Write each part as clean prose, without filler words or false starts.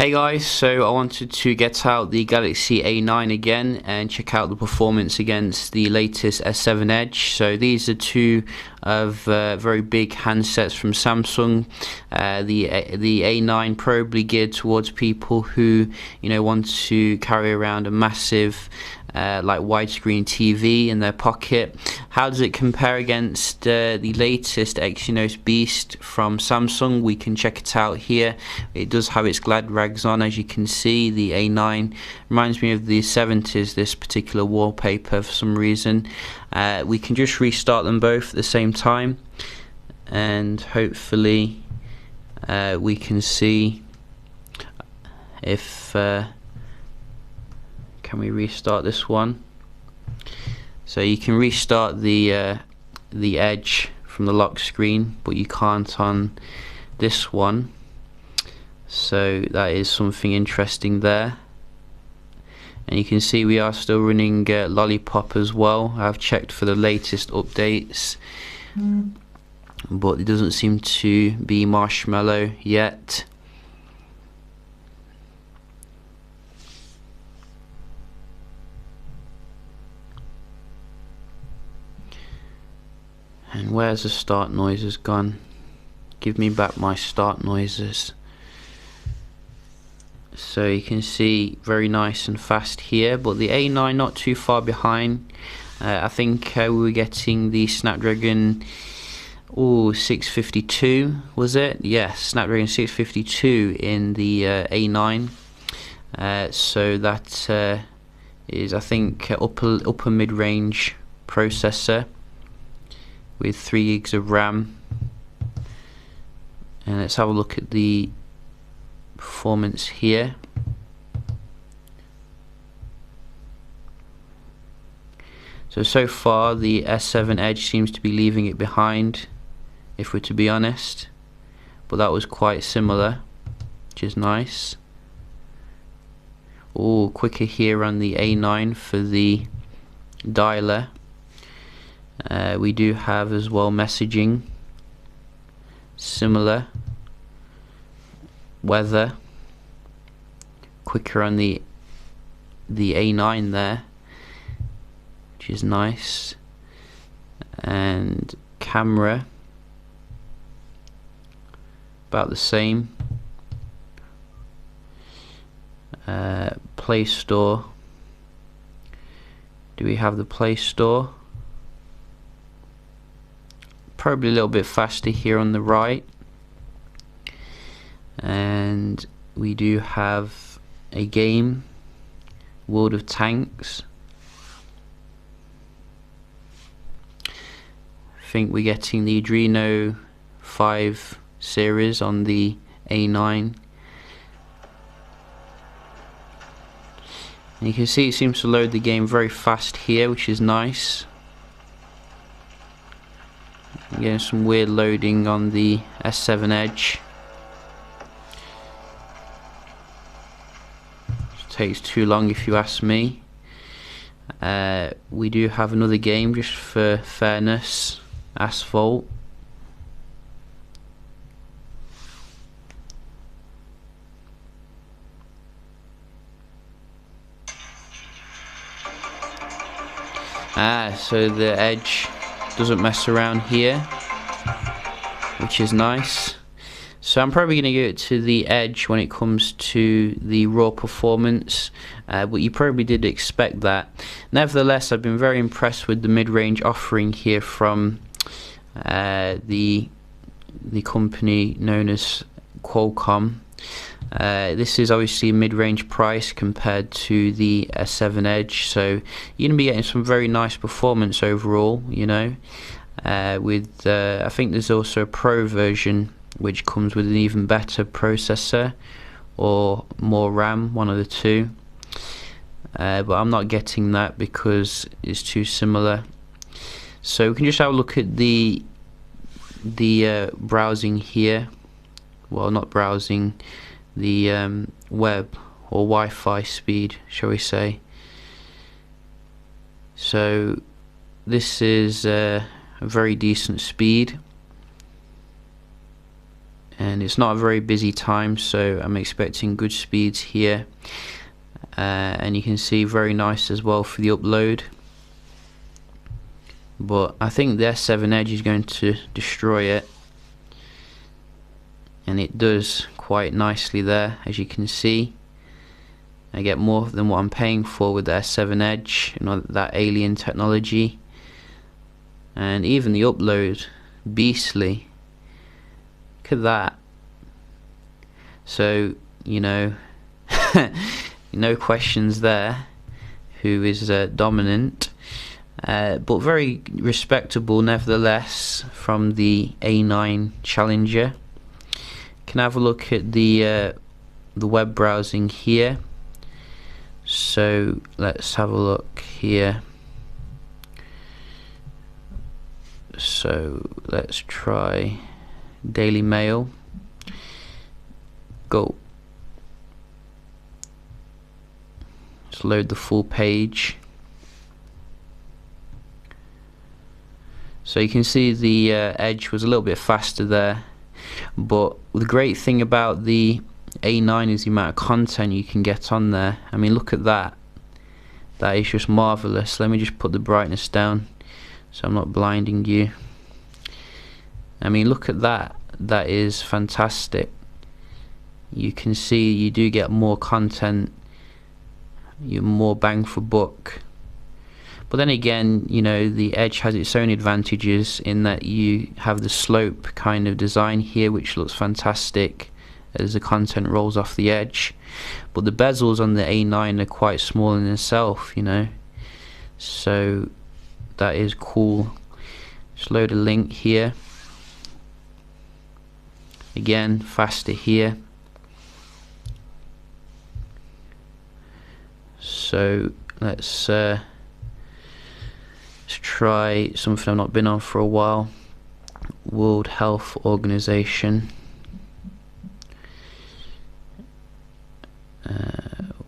Hey guys, so I wanted to get out the Galaxy A9 again and check out the performance against the latest S7 Edge. So these are two of very big handsets from Samsung. The A9 probably geared towards people who want to carry around a massive like widescreen TV in their pocket. How does it compare against the latest Exynos Beast from Samsung? We can check it out here. It does have its glad rags on, as you can see. The A9 reminds me of the 70s, this particular wallpaper, for some reason. We can just restart them both at the same time, and hopefully we can see if can we restart this one. So you can restart the Edge from the lock screen, but you can't on this one. So that is something interesting there. And you can see we are still running Lollipop as well. I've checked for the latest updates, but it doesn't seem to be Marshmallow yet. And where's the start noises gone? Give me back my start noises. So you can see very nice and fast here, but the A9 not too far behind. I think we were getting the Snapdragon 652, was it? Yes, Snapdragon 652 in the A9. So that is, I think, upper mid-range processor with 3 gigs of RAM. And let's have a look at the performance here. So far the S7 Edge seems to be leaving it behind, if we're to be honest, but that was quite similar, which is nice. Quicker here on the A9 for the dialer. We do have as well messaging, similar. Weather, quicker on the A9 there, which is nice. And camera, about the same. Play Store, do we have the Play Store? Probably a little bit faster here on the right. And we do have a game, World of Tanks. I think we're getting the Adreno 5 series on the A9. And you can see it seems to load the game very fast here, which is nice. I'm getting some weird loading on the S7 Edge. Takes too long if you ask me. We do have another game just for fairness, Asphalt. So the Edge doesn't mess around here, which is nice. So I'm probably going to give it to the Edge when it comes to the raw performance, but you probably did expect that. Nevertheless, I've been very impressed with the mid-range offering here from the company known as Qualcomm. This is obviously a mid-range price compared to the S7 Edge, so you're going to be getting some very nice performance overall, with I think there's also a Pro version which comes with an even better processor or more RAM, one of the two. But I'm not getting that because it's too similar. So we can just have a look at the browsing here. Well, not browsing, the web or Wi-Fi speed, shall we say. So this is a very decent speed. and it's not a very busy time, so I'm expecting good speeds here. And you can see very nice as well for the upload, but I think the S7 Edge is going to destroy it, and it does quite nicely there. As you can see, I get more than what I'm paying for with the S7 Edge, you know, that alien technology. And even the upload, beastly. Look at that. So, you know, no questions there who is dominant, but very respectable nevertheless from the A9 Challenger. Can have a look at the web browsing here. So let's have a look here. So let's try Daily Mail. Go. Let's load the full page. So you can see the Edge was a little bit faster there, but the great thing about the A9 is the amount of content you can get on there. I mean, look at that. That is just marvelous. Let me just put the brightness down so I'm not blinding you. I mean, look at that. That is fantastic. You can see you do get more content, you're more bang for buck. But then again, you know, the Edge has its own advantages in that you have the slope kind of design here, which looks fantastic as the content rolls off the edge. But the bezels on the A9 are quite small in itself, you know, so that is cool. Just load a link here. Again, faster here. So let's try something I've not been on for a while. World Health Organization.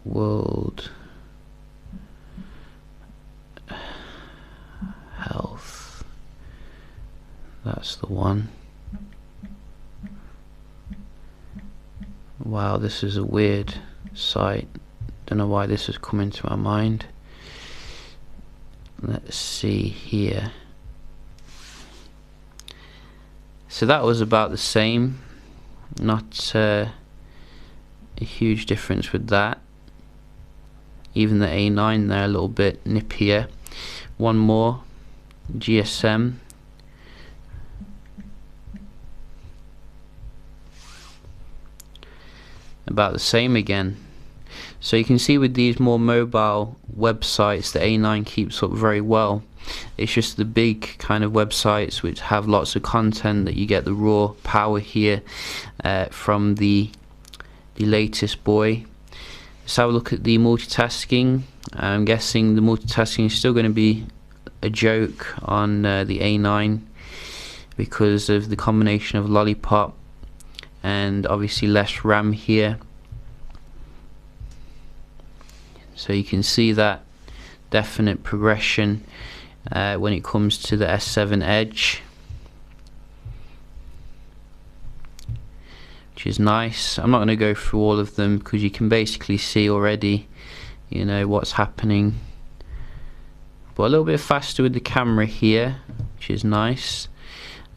World Health. That's the one. Wow, this is a weird site. Don't know why this has come into my mind. Let's see here. So that was about the same. Not a huge difference with that. Even the A9 there a little bit nippier. One more. GSM. About the same again. So you can see with these more mobile websites, the A9 keeps up very well. It's just the big kind of websites which have lots of content that you get the raw power here from the latest boy. Let's have a look at the multitasking. I'm guessing the multitasking is still going to be a joke on the A9 because of the combination of lollipop and obviously less RAM here. So you can see that definite progression when it comes to the S7 Edge, which is nice. I'm not going to go through all of them because you can basically see already, you know, what's happening. But a little bit faster with the camera here, which is nice.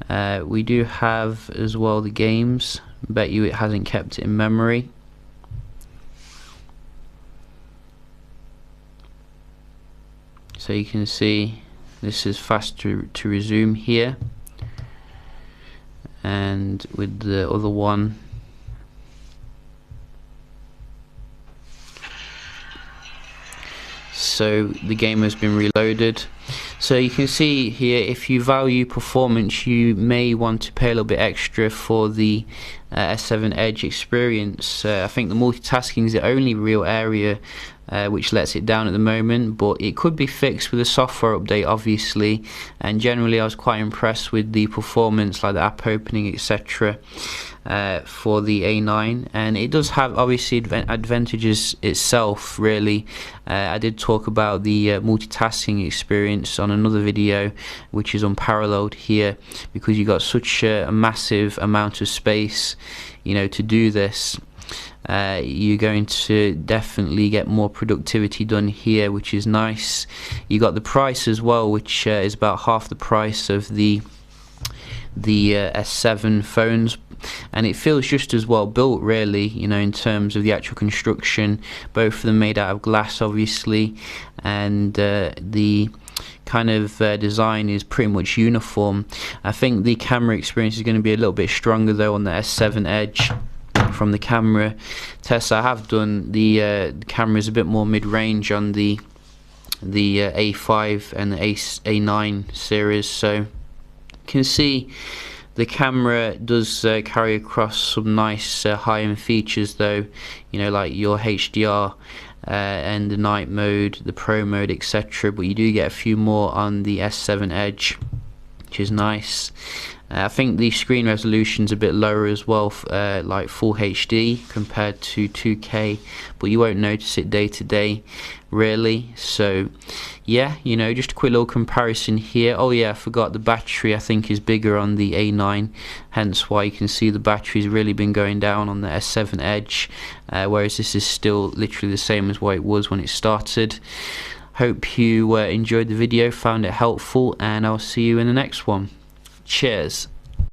We do have as well the games. Bet you it hasn't kept it in memory. So you can see this is fast to resume here, and with the other one so the game has been reloaded. So you can see here, if you value performance, you may want to pay a little bit extra for the S7 Edge experience. I think the multitasking is the only real area which lets it down at the moment, but it could be fixed with a software update obviously, and generally I was quite impressed with the performance, like the app opening, etc. For the A9, and it does have obviously advantages itself really. I did talk about the multitasking experience on another video, which is unparalleled here because you got such a massive amount of space to do this. You're going to definitely get more productivity done here, which is nice. You got the price as well, which is about half the price of the S7 phones, and it feels just as well built, really, in terms of the actual construction. Both of them made out of glass, obviously, and the kind of design is pretty much uniform. I think the camera experience is going to be a little bit stronger though on the S7 Edge. From the camera tests I have done, the camera is a bit more mid-range on the A5 and the A9 series, so you can see the camera does carry across some nice high-end features though, like your HDR and the night mode, the pro mode, etc. But you do get a few more on the S7 Edge, which is nice. I think the screen resolution's a bit lower as well, like full HD compared to 2K, but you won't notice it day to day, really. So yeah, just a quick little comparison here. Oh yeah, I forgot the battery I think is bigger on the A9, hence why you can see the battery's really been going down on the S7 Edge, whereas this is still literally the same as what it was when it started. Hope you enjoyed the video, found it helpful, and I'll see you in the next one. Cheers.